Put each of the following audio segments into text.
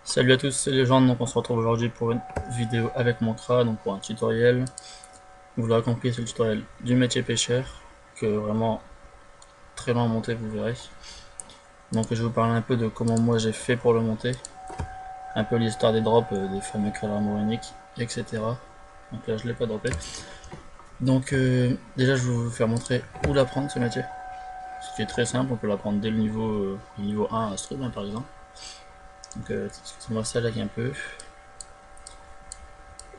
Salut à tous, c'est Legend, donc on se retrouve aujourd'hui pour une vidéo avec mon CRA, donc pour un tutoriel. Vous l'aurez compris, c'est le tutoriel du métier pêcheur, que vraiment très long à monter, vous verrez. Donc je vais vous parler un peu de comment moi j'ai fait pour le monter, un peu l'histoire des drops, des fameux crâles armoriniques, etc. Donc là je l'ai pas droppé. Donc déjà je vais vous faire montrer où l'apprendre ce métier. Ce qui est très simple, on peut l'apprendre dès le niveau 1 à Strub par exemple. Donc excusez-moi ça lag un peu.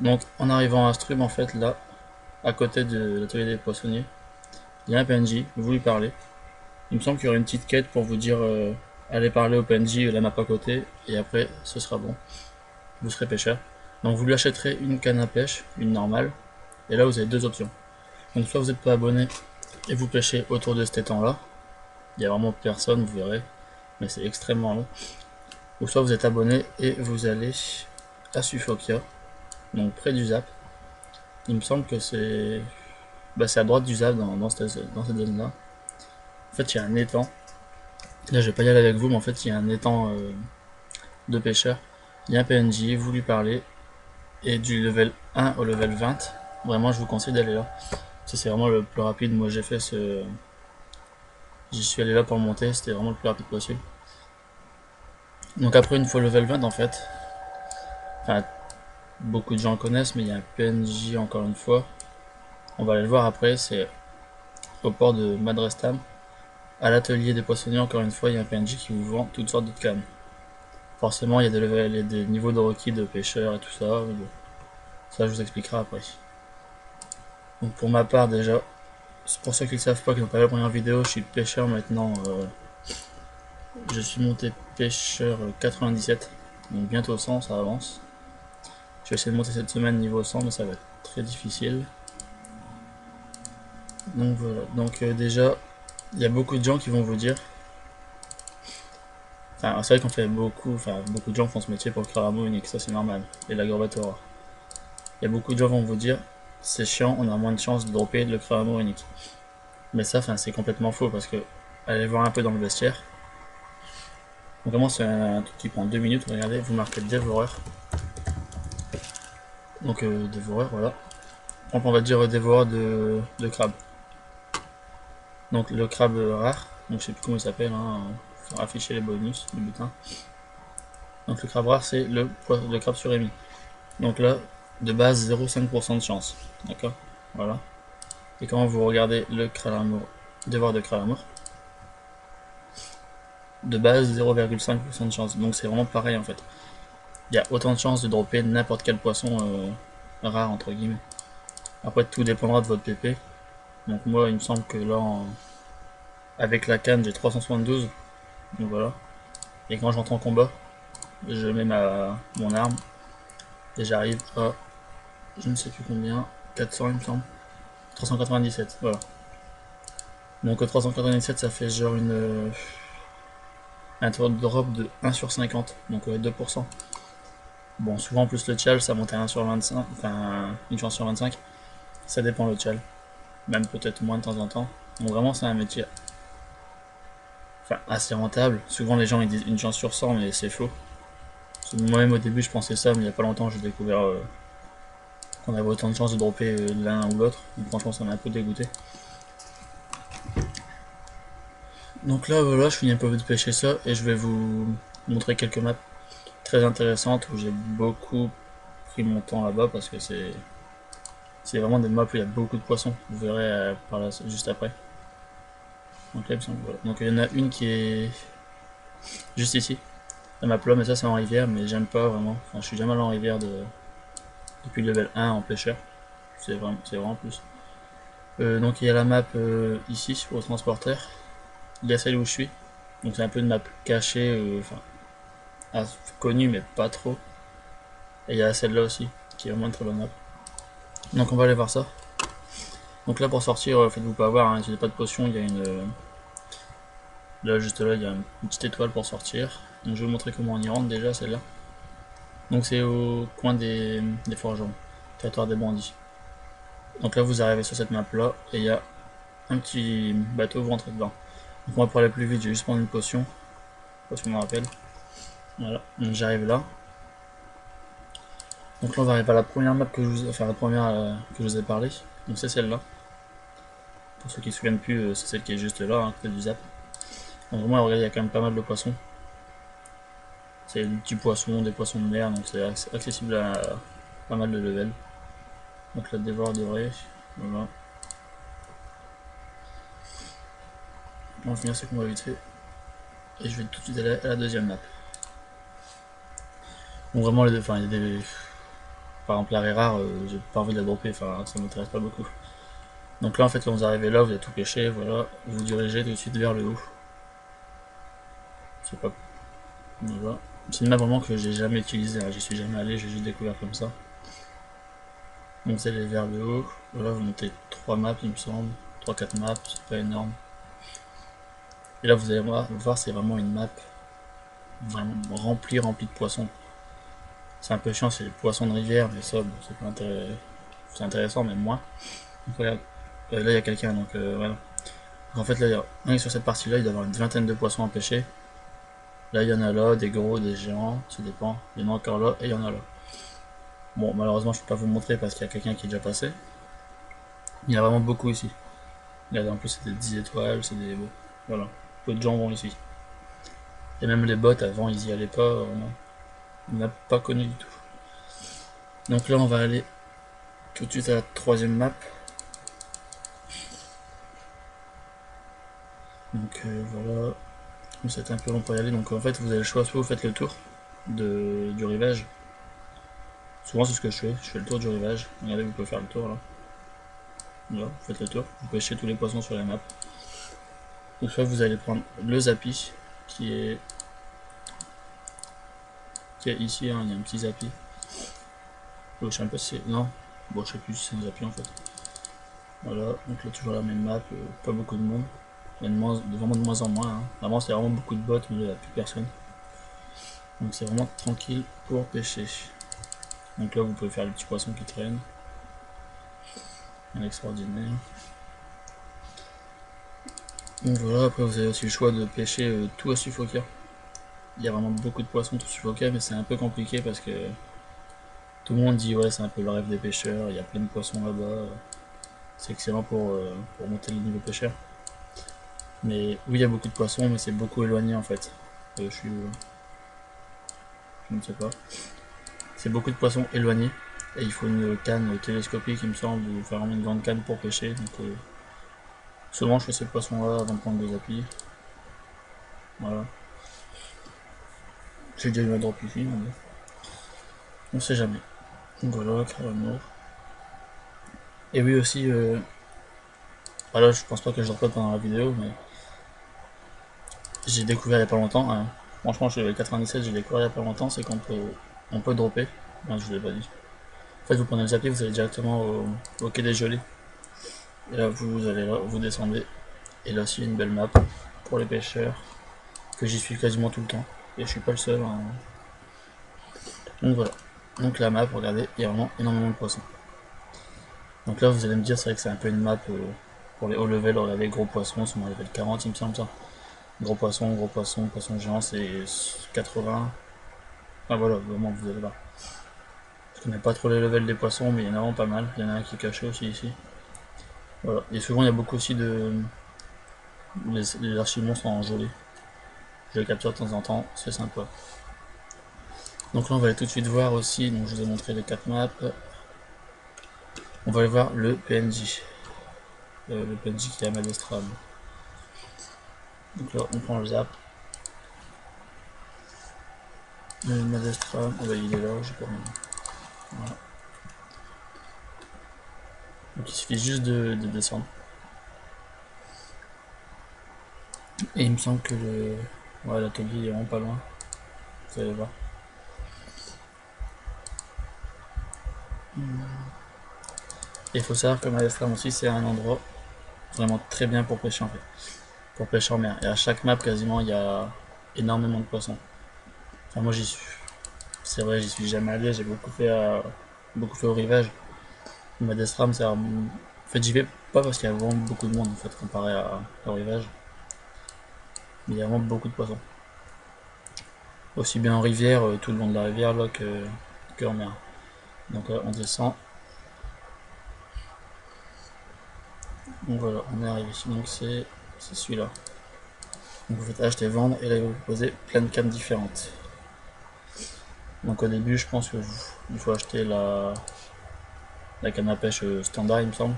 Donc en arrivant à Strub en fait là, à côté de l'atelier des poissonniers, il y a un PNJ, vous lui parlez. Il me semble qu'il y aura une petite quête pour vous dire allez parler au PNJ, la map à côté, et après ce sera bon, vous serez pêcheur. Donc vous lui achèterez une canne à pêche, une normale, et là vous avez deux options. Donc soit vous n'êtes pas abonné et vous pêchez autour de cet étang là, il n'y a vraiment personne, vous verrez, mais c'est extrêmement long. Ou soit vous êtes abonné et vous allez à Suffokia, donc près du Zap. Il me semble que c'est à droite du Zap dans cette zone là. En fait, il y a un étang. Là, je vais pas y aller avec vous, mais en fait, il y a un étang de pêcheurs. Il y a un PNJ, vous lui parlez, et du level 1 au level 20, vraiment, je vous conseille d'aller là. Ça, c'est vraiment le plus rapide. Moi, j'ai fait ce. J'y suis allé là pour le monter, c'était vraiment le plus rapide possible. Donc, après, une fois level 20, en fait, enfin, beaucoup de gens le connaissent, mais il y a un PNJ encore une fois. On va aller le voir après, c'est au port de Madrestam. À l'atelier des poissonniers, encore une fois, il y a un PNJ qui vous vend toutes sortes de cannes. Forcément, il y a des levels et des niveaux de requis de pêcheurs et tout ça. Ça, je vous expliquerai après. Donc, pour ma part, déjà, c'est pour ceux qui ne savent pas, qui n'ont pas vu la première vidéo, je suis pêcheur maintenant. Je suis monté pêcheur 97. Donc, bientôt 100, ça avance. Je vais essayer de monter cette semaine niveau 100, mais ça va être très difficile. Donc, voilà. Donc, déjà, il y a beaucoup de gens qui vont vous dire. Enfin, c'est vrai qu'on fait beaucoup. Enfin, beaucoup de gens font ce métier pour le Craramo unique, ça c'est normal. Et la Gorbatora. Il y a beaucoup de gens qui vont vous dire c'est chiant, on a moins de chances de dropper le Craramo unique. Mais ça, c'est complètement faux parce que allez voir un peu dans le vestiaire. Donc vraiment, c'est un truc qui prend 2 minutes. Regardez, vous marquez dévoreur. Donc dévoreur, voilà. Donc on va dire dévoreur de crabe. Donc le crabe rare. Donc je sais plus comment il s'appelle. Hein, pour afficher les bonus, le butin. Donc le crabe rare, c'est le crabe surémis. Donc là, de base 0,5% de chance. D'accord. Voilà. Et quand vous regardez le cralamour, dévoreur de cralamour, de base 0,5% de chance. Donc c'est vraiment pareil en fait. Il y a autant de chances de dropper n'importe quel poisson rare entre guillemets. Après tout dépendra de votre PP. Donc moi il me semble que là avec la canne j'ai 372. Donc voilà. Et quand j'entre en combat, je mets mon arme et j'arrive à je ne sais plus combien, 400 il me semble. 397, voilà. Donc 397 ça fait genre un taux de drop de 1 sur 50, donc 2%. Bon, souvent en plus le tchal ça monte à 1 sur 25, enfin une chance sur 25, ça dépend le tchal, même peut-être moins de temps en temps. Donc vraiment c'est un métier assez rentable. Souvent les gens ils disent une chance sur 100 mais c'est faux. Moi-même au début je pensais ça, mais il n'y a pas longtemps j'ai découvert qu'on avait autant de chances de dropper l'un ou l'autre. Donc franchement ça m'a un peu dégoûté. Donc là voilà, je finis un peu de pêcher ça et je vais vous montrer quelques maps très intéressantes où j'ai beaucoup pris mon temps là-bas parce que c'est vraiment des maps où il y a beaucoup de poissons. Vous verrez par là juste après. Donc là il me semble, voilà. Donc il y en a une qui est juste ici. La map là, mais ça c'est en rivière, mais j'aime pas vraiment. Enfin, je suis jamais allé en rivière depuis le level 1 en pêcheur. C'est vraiment plus. Donc il y a la map ici au transporteur. Il y a celle où je suis. Donc c'est un peu une map cachée, connue mais pas trop. Et il y a celle-là aussi, qui est vraiment une très bonne map. Donc on va aller voir ça. Donc là pour sortir, faites-vous pas avoir, hein, si vous n'avez pas de potion, il y a là juste là, il y a une petite étoile pour sortir. Donc je vais vous montrer comment on y rentre déjà, celle-là. Donc c'est au coin des forgerons, territoire des bandits. Donc là vous arrivez sur cette map là, et il y a un petit bateau, vous rentrez dedans. Donc moi pour aller plus vite, j'ai juste prendre une potion, je sais pas si on me rappelle. Voilà, donc j'arrive là. Donc là on va arriver à la première map que je vous ai, enfin la première que je vous ai parlé. Donc c'est celle-là. Pour ceux qui se souviennent plus, c'est celle qui est juste là, hein, côté du zap. Donc vraiment regardez, il y a quand même pas mal de poissons. C'est des petits poissons, des poissons de mer, donc c'est accessible à pas mal de levels. Donc la dévore doré, voilà. On va finir ce combat vite fait. Et je vais tout de suite aller à la deuxième map. Donc vraiment les deux, enfin il y a des. Par exemple l'arrêt rare, j'ai pas envie de la dropper, enfin ça m'intéresse pas beaucoup. Donc là en fait quand vous arrivez là, vous avez tout pêché, voilà, vous dirigez tout de suite vers le haut. C'est pas. Voilà. C'est une map vraiment que j'ai jamais utilisée, hein. J'y suis jamais allé, j'ai juste découvert comme ça. Donc vous allez vers le haut, voilà vous montez 3 maps il me semble, 3-4 maps, c'est pas énorme. Et là vous allez voir c'est vraiment une map vraiment remplie de poissons. C'est un peu chiant, c'est les poissons de rivière, mais ça bon, c'est intéressant mais moins. Donc regarde, là il y a quelqu'un donc voilà. Donc, en fait là, rien que sur cette partie là il doit y avoir une vingtaine de poissons à pêcher. Là il y en a là, des gros, des géants, ça dépend. Il y en a encore là et il y en a là. Bon malheureusement je peux pas vous montrer parce qu'il y a quelqu'un qui est déjà passé. Il y en a vraiment beaucoup ici. Regardez en plus c'est des 10 étoiles, c'est des. Bon, voilà. Peu de gens vont ici. Et même les bots avant ils y allaient pas, on n'a pas connu du tout. Donc là on va aller tout de suite à la troisième map. Donc voilà. C'est un peu long pour y aller. Donc en fait vous avez le choix, soit vous faites le tour du rivage. Souvent c'est ce que je fais le tour du rivage. Regardez, vous pouvez faire le tour là. Là, vous faites le tour, vous pêchez tous les poissons sur la map. Ou soit vous allez prendre le Zappy qui est ici, hein, il y a un petit Zappy. Je sais pas si c'est. Non, bon je sais plus si c'est un Zappy en fait. Voilà, donc là toujours la même map, pas beaucoup de monde. Il y a vraiment de moins en moins. Hein. Avant c'est vraiment beaucoup de bots, mais là il n'y a plus personne. Donc c'est vraiment tranquille pour pêcher. Donc là vous pouvez faire les petits poissons qui traînent. Un extraordinaire. Donc voilà, après vous avez aussi le choix de pêcher tout à suffoquer. Il y a vraiment beaucoup de poissons tout suffoquer, mais c'est un peu compliqué parce que tout le monde dit ouais c'est un peu le rêve des pêcheurs, il y a plein de poissons là-bas. C'est excellent pour monter le niveau pêcheur. Mais oui il y a beaucoup de poissons, mais c'est beaucoup éloigné en fait. Je ne sais pas. C'est beaucoup de poissons éloignés. Et il faut une canne télescopique, il me semble, ou faire vraiment une grande canne pour pêcher. Donc, souvent, je fais ces poissons-là avant de prendre des applis. Voilà. J'ai déjà eu un drop ici, mais on sait jamais. Donc voilà, carrément. Et oui, aussi, voilà, je pense pas que je droppe pendant la vidéo, mais j'ai découvert il y a pas longtemps. Hein. Franchement, je suis level 97, j'ai découvert il y a pas longtemps, c'est on peut dropper. Non, je vous l'ai pas dit. En fait, vous prenez le zappy, vous allez directement au quai des gelées. Et là, vous allez là, vous descendez. Et là aussi, une belle map pour les pêcheurs, que j'y suis quasiment tout le temps. Et je suis pas le seul. Hein. Donc voilà. Donc la map, regardez, il y a vraiment énormément de poissons. Donc là, vous allez me dire, c'est vrai que c'est un peu une map pour les haut level. Regardez, gros poissons, sont à level 40, il me semble ça. Gros poisson géant, c'est 80. Ah voilà, vraiment, vous allez voir. Je connais pas trop les levels des poissons, mais il y en a vraiment pas mal. Il y en a un qui est caché aussi ici. Voilà. Et souvent, il y a beaucoup aussi de. Les archimons sont en gelée. Je les capture de temps en temps, c'est sympa. Donc là on va aller tout de suite voir aussi, donc je vous ai montré les 4 maps. On va aller voir le PNJ. Le PNJ qui est à Madestram. Donc là on prend le zap. Le Madestram, oh bah il est là, j'ai pas mis. Voilà. Donc il suffit juste de descendre. Et il me semble que ouais, l'atelier est vraiment pas loin. Vous allez voir. Et il faut savoir que Madestram aussi c'est un endroit vraiment très bien pour pêcher en fait. Pour pêcher en mer. Et à chaque map quasiment il y a énormément de poissons. Enfin moi j'y suis. C'est vrai j'y suis jamais allé, j'ai beaucoup fait au rivage. Madestram c'est en fait j'y vais pas parce qu'il y a vraiment beaucoup de monde en fait comparé au rivage. Mais il y a vraiment beaucoup de poissons. Aussi bien en rivière, tout le long de la rivière là, que en mer. Donc là on descend. Donc voilà, on est arrivé. Donc c'est celui-là. Donc vous faites acheter, vendre, et là il va vous proposer plein de cannes différentes. Donc au début je pense qu'il faut acheter la canne à pêche standard il me semble.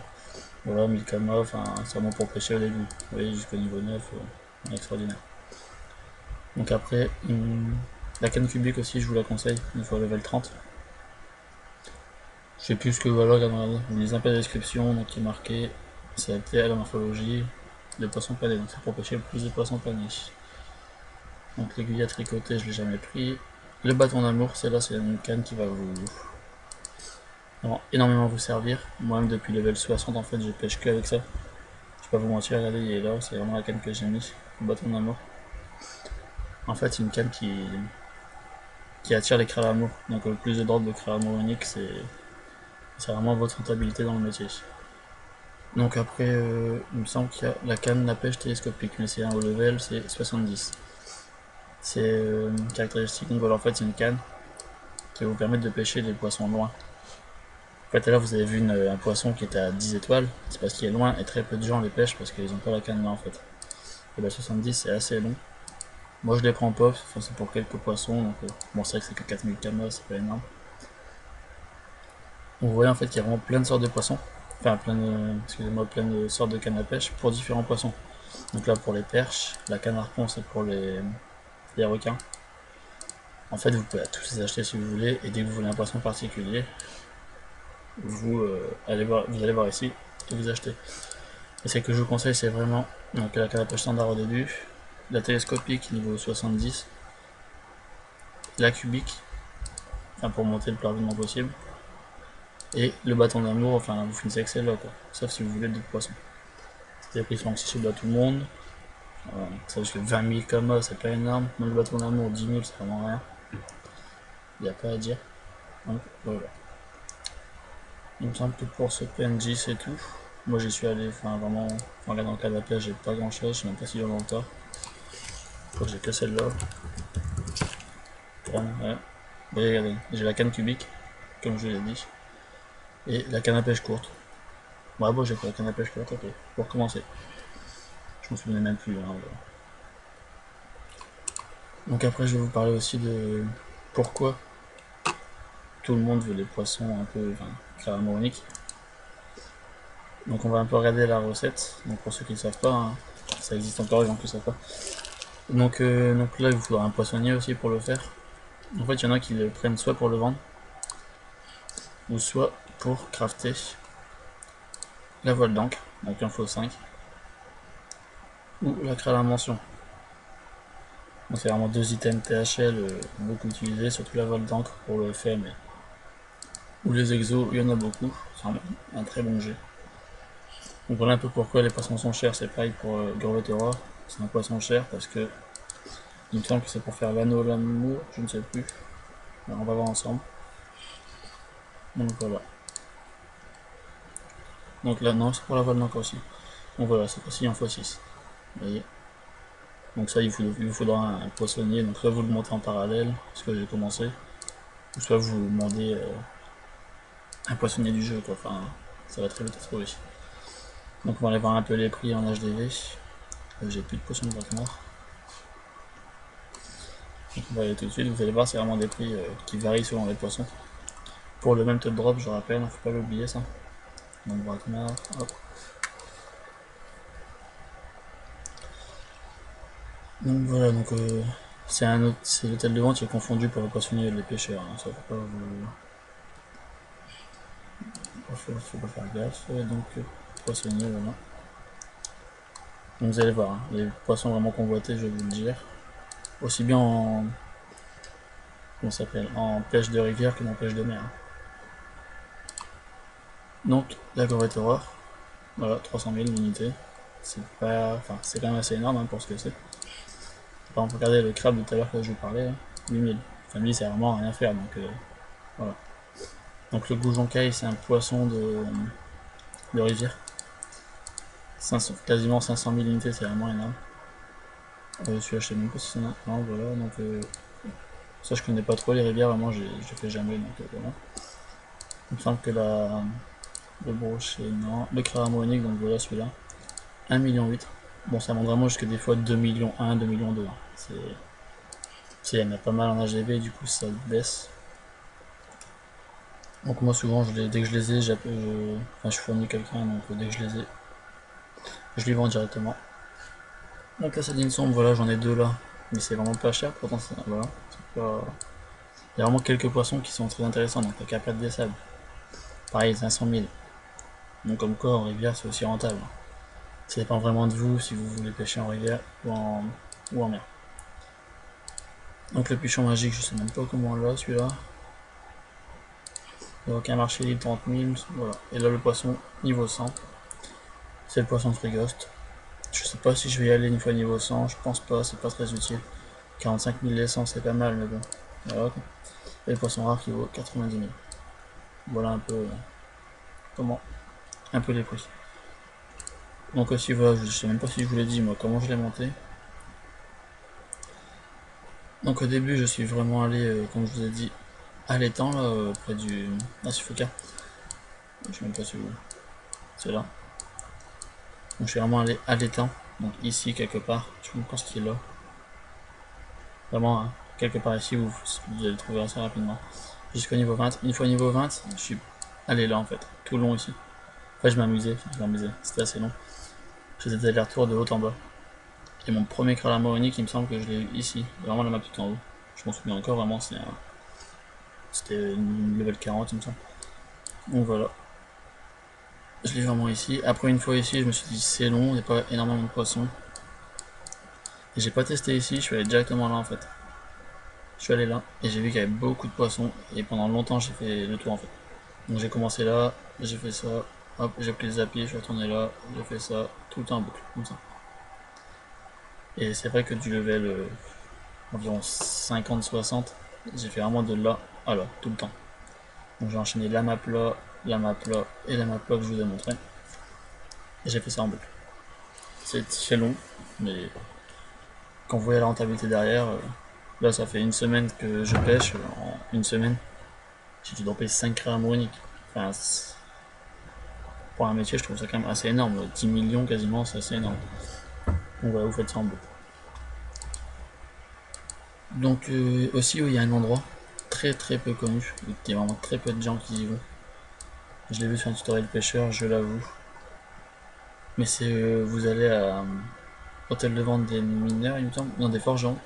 Voilà, 1000 camas, enfin c'est vraiment pour pêcher au début. Vous voyez, jusqu'au niveau 9, extraordinaire. Donc après, la canne cubique aussi je vous la conseille, une fois level 30. Je sais plus ce que voilà, vous lisez un peu la description, donc il est marqué, c'est adapté à la morphologie de poissons panés, donc c'est pour pêcher le plus de poissons panés. Donc l'aiguille à tricoter, je l'ai jamais pris. Le bâton d'amour, celle-là c'est une canne qui va énormément vous servir. Moi-même depuis level 60 en fait je pêche que avec ça. Je vais pas vous mentir, regardez il est là, c'est vraiment la canne que j'ai mis, le bâton d'amour. En fait c'est une canne qui attire les crabes à amour, donc le plus de drops de crabes à amour unique, c'est vraiment votre rentabilité dans le métier. Donc après, il me semble qu'il y a la canne à pêche télescopique, mais c'est un haut level, c'est 70. C'est une caractéristique, donc voilà, en fait c'est une canne qui va vous permettre de pêcher des poissons loin. En fait, là vous avez vu un poisson qui était à 10 étoiles, c'est parce qu'il est loin et très peu de gens les pêchent parce qu'ils n'ont pas la canne là en fait. Et bah 70 c'est assez long. Moi je les prends pas, enfin, c'est pour quelques poissons, donc bon c'est vrai que c'est que 4000 camas, c'est pas énorme. Donc vous voyez en fait qu'il y a vraiment plein de sortes de poissons, enfin plein de sortes de cannes à pêche pour différents poissons. Donc là pour les perches, la canne à harpon c'est pour les requins. En fait vous pouvez tous les acheter si vous voulez, et dès que vous voulez un poisson particulier, vous allez voir ici et vous achetez. Et ce que je vous conseille c'est vraiment donc la canne à pêche standard au début, la télescopique niveau 70, la cubique, enfin pour monter le plus rapidement possible, et le bâton d'amour, enfin vous finissez avec celle-là quoi, sauf si vous voulez d'autres poissons. Les prix sont accessibles à tout le monde. Ça jusqu'à 20 000 camas, c'est pas énorme. Même le bâton d'amour, 10 000, c'est vraiment rien. Il n'y a pas à dire. Donc voilà. Il me semble que pour ce PNJ, c'est tout. Moi j'y suis allé, enfin vraiment, en regardant le cas de la plage, j'ai pas grand chose, je sais même pas si j'ai longtemps. Je crois que j'ai que celle-là. Ouais. Et regardez, j'ai la canne cubique, comme je vous l'ai dit, et la canne à pêche courte. Ouais, bon, j'ai pris la canne à pêche courte, ok, pour commencer. Je me souvenais même plus. Hein, voilà. Donc après, je vais vous parler aussi de pourquoi tout le monde veut des poissons un peu, enfin, carrément uniques. Donc on va un peu regarder la recette. Donc pour ceux qui ne savent pas, hein, ça existe encore, les gens qui ne savent pas. Donc là, il vous faudra un poissonnier aussi pour le faire. En fait, il y en a qui le prennent soit pour le vendre, ou soit pour crafter la voile d'encre, donc il en faut 5, ou la crâle à mention. Donc c'est vraiment deux items THL beaucoup utilisés, surtout la voile d'encre pour le FM ou les exos, il y en a beaucoup, c'est un très bon jet. Donc voilà un peu pourquoi les poissons sont chers, c'est pareil pour Gorvetera, c'est un poisson cher parce que il me semble que c'est pour faire l'anneau l'amour, je ne sais plus. Alors, on va voir ensemble. Donc voilà. Donc là non, c'est pour la voile d'encre aussi. Donc voilà, c'est aussi en x6. Vous voyez. Donc ça il vous faudra un poissonnier, donc soit vous le montez en parallèle, ce que j'ai commencé, ou soit vous demandez un poissonnier du jeu quoi, enfin ça va très vite à trouver. Donc on va aller voir un peu les prix en HDV. J'ai plus de potions de braque noire. Donc on va aller tout de suite, vous allez voir c'est vraiment des prix qui varient selon les poissons. Pour le même top drop, je rappelle, faut pas l'oublier ça. Donc braque noire, hop. Donc voilà, donc c'est l'hôtel de vente qui est confondu pour le poissonnier et les pêcheurs, hein. Ça faut pas vous. Faut pas faire gaffe. Donc poissonnier, voilà. Donc vous allez voir, hein, les poissons vraiment convoités, je vais vous le dire. Aussi bien en pêche de rivière que en pêche de mer. Donc la corvette Aurore, voilà, 300 000 unités. C'est pas, enfin c'est quand même assez énorme hein, pour ce que c'est. Par exemple, regardez le crabe de tout à l'heure que je vous parlais, hein, 8000. Enfin lui c'est vraiment rien à faire, donc voilà. Donc le goujon caille c'est un poisson de rivière. 500, quasiment 500 000 unités, c'est vraiment énorme. Celui-là je sais même pas si c'est un. Non, voilà, donc Ça je connais pas trop les rivières, vraiment je fais jamais, donc voilà. Il me semble que le brochet, non, le craramonique, donc voilà celui-là, 1,8 million. Bon, ça monte vraiment jusqu'à des fois 2 millions 1, 2 millions 2. Il y en a pas mal en HDV, du coup ça baisse. Donc moi souvent, dès que je les ai, je fournis quelqu'un, donc dès que je les ai, je les vends directement. Donc la sardine sombre, voilà, j'en ai deux là, mais c'est vraiment pas cher, pourtant voilà, pas... Il y a vraiment quelques poissons qui sont très intéressants, donc la capate des sables. Pareil, 500 000. Donc comme quoi, en rivière, c'est aussi rentable. Ça dépend vraiment de vous, si vous voulez pêcher en rivière ou en mer. Donc le pichon magique, je sais même pas comment là, celui-là. Donc un marché libre 30 000, voilà. Et là le poisson, niveau 100. C'est le poisson de Frigost. Je sais pas si je vais y aller une fois niveau 100, je pense pas, c'est pas très utile. 45 000 l'essence, c'est pas mal, mais bon. Voilà. Et le poisson rare qui vaut 90 000. Voilà un peu comment, un peu les prix. Donc aussi voilà, je sais même pas si je vous l'ai dit moi comment je l'ai monté. Donc au début je suis vraiment allé, comme je vous ai dit, à l'étang là, près du Sufoka. Je sais même pas si vous... C'est là. Donc je suis vraiment allé à l'étang, donc ici quelque part, je pense qu'il est là. Vraiment hein, quelque part ici, vous allez le trouver assez rapidement. Jusqu'au niveau 20. Une fois niveau 20, je suis allé là en fait, tout le long ici. Après je m'amusais, c'était assez long. Je faisais des allers-retours de haut en bas. Et mon premier Cralamoronique, il me semble que je l'ai eu ici, vraiment la map tout en haut. Je m'en souviens encore vraiment, c'était une level 40 il me semble. Donc voilà. Je l'ai vraiment ici. Après une fois ici, je me suis dit c'est long, il n'y a pas énormément de poissons. Et j'ai pas testé ici, je suis allé directement là en fait. Je suis allé là et j'ai vu qu'il y avait beaucoup de poissons et pendant longtemps j'ai fait le tour en fait. Donc j'ai commencé là, j'ai fait ça, hop, j'ai pris les appuis, je suis retourné là, j'ai fait ça, tout le temps en boucle, comme ça. Et c'est vrai que du level environ 50-60, j'ai fait vraiment de là à là, tout le temps. Donc j'ai enchaîné la map là, la map là et la map là que je vous ai montré. Et j'ai fait ça en boucle. C'est très long, mais quand vous voyez la rentabilité derrière, là ça fait une semaine que je pêche, en une semaine, j'ai dû dropper 5 créas moniques. Enfin, pour un métier, je trouve ça quand même assez énorme. 10 millions quasiment, c'est assez énorme. Donc voilà, vous faites ça en boucle. Donc aussi, oui, il y a un endroit très très peu connu, il y a vraiment très peu de gens qui y vont. Je l'ai vu sur un tutoriel pêcheur, je l'avoue. Mais c'est vous allez à hôtel de vente des mineurs, il me semble, non des forgerons,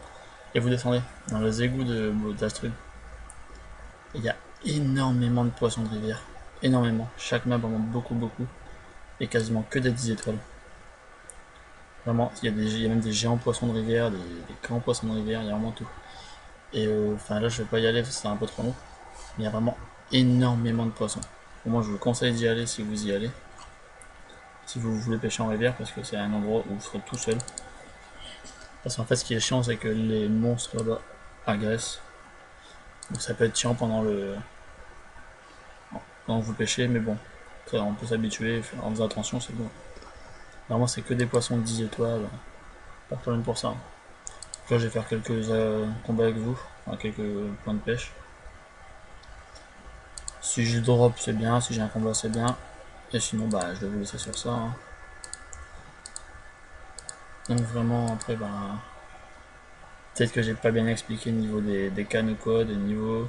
et vous descendez dans les égouts d'Astrud. Il y a énormément de poissons de rivière, énormément. Chaque map vraiment beaucoup beaucoup, et quasiment que des 10 étoiles. Vraiment, il y a même des géants poissons de rivière, des grands poissons de rivière, il y a vraiment tout. Et enfin là je vais pas y aller parce que c'est un peu trop long. Mais il y a vraiment énormément de poissons. Pour moi je vous conseille d'y aller si vous y allez. Si vous voulez pêcher en rivière parce que c'est un endroit où vous serez tout seul. Parce qu'en fait ce qui est chiant c'est que les monstres là-bas agressent. Donc ça peut être chiant quand vous pêchez, mais bon, ça, on peut s'habituer, en faisant attention c'est bon. Vraiment c'est que des poissons de 10 étoiles, pas de problème pour ça. Là je vais faire quelques combats avec vous, enfin, quelques points de pêche. Si je drop c'est bien, si j'ai un combat c'est bien. Et sinon bah je vais vous laisser sur ça. Hein. Donc vraiment après bah peut-être que j'ai pas bien expliqué au niveau des cannes ou quoi, des niveaux.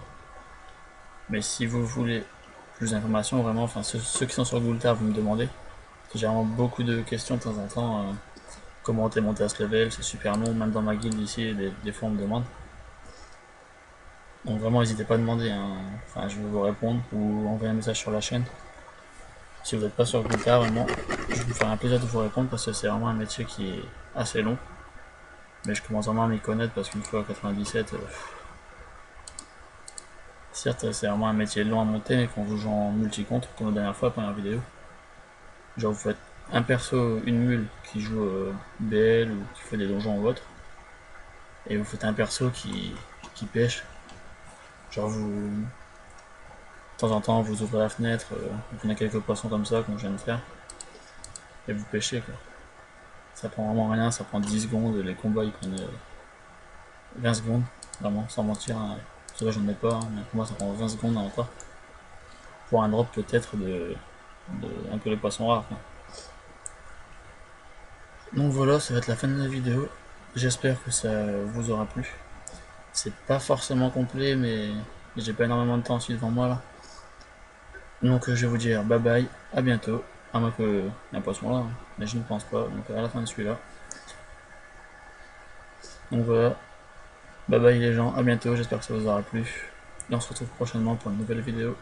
Mais si vous voulez plus d'informations vraiment, enfin ceux qui sont sur Gultar vous me demandez. Parce que j'ai vraiment beaucoup de questions de temps en temps. Comment t'es monté à ce level, c'est super long, même dans ma guilde ici, des fois on me demande. Donc vraiment n'hésitez pas à demander, hein. Enfin je vais vous répondre ou envoyer un message sur la chaîne. Si vous n'êtes pas sur Gultar, vraiment, je vous ferai un plaisir de vous répondre parce que c'est vraiment un métier qui est assez long. Mais je commence vraiment à m'y connaître parce qu'une fois à 97, certes c'est vraiment un métier long à monter, mais quand vous jouez en multi-contre, comme la dernière fois, la première vidéo, genre vous faites un perso, une mule qui joue BL ou qui fait des donjons ou autre, et vous faites un perso qui pêche, genre vous, de temps en temps vous ouvrez la fenêtre, vous prenez quelques poissons comme ça, comme je viens de faire, et vous pêchez quoi. Ça prend vraiment rien, ça prend 10 secondes, les combats ils prennent 20 secondes. vraiment, sans mentir. Hein. Parce que là j'en ai pas, hein, mais pour moi ça prend 20 secondes encore. Pour un drop peut-être de un peu les poissons rares. Quoi. Donc voilà, ça va être la fin de la vidéo. J'espère que ça vous aura plu. C'est pas forcément complet, mais j'ai pas énormément de temps ensuite devant moi là. Donc je vais vous dire bye bye, à bientôt. À moins que y ait un poisson là, hein. Mais je ne pense pas. Donc à la fin de celui-là. Donc voilà, bye bye les gens, à bientôt, j'espère que ça vous aura plu. Et on se retrouve prochainement pour une nouvelle vidéo.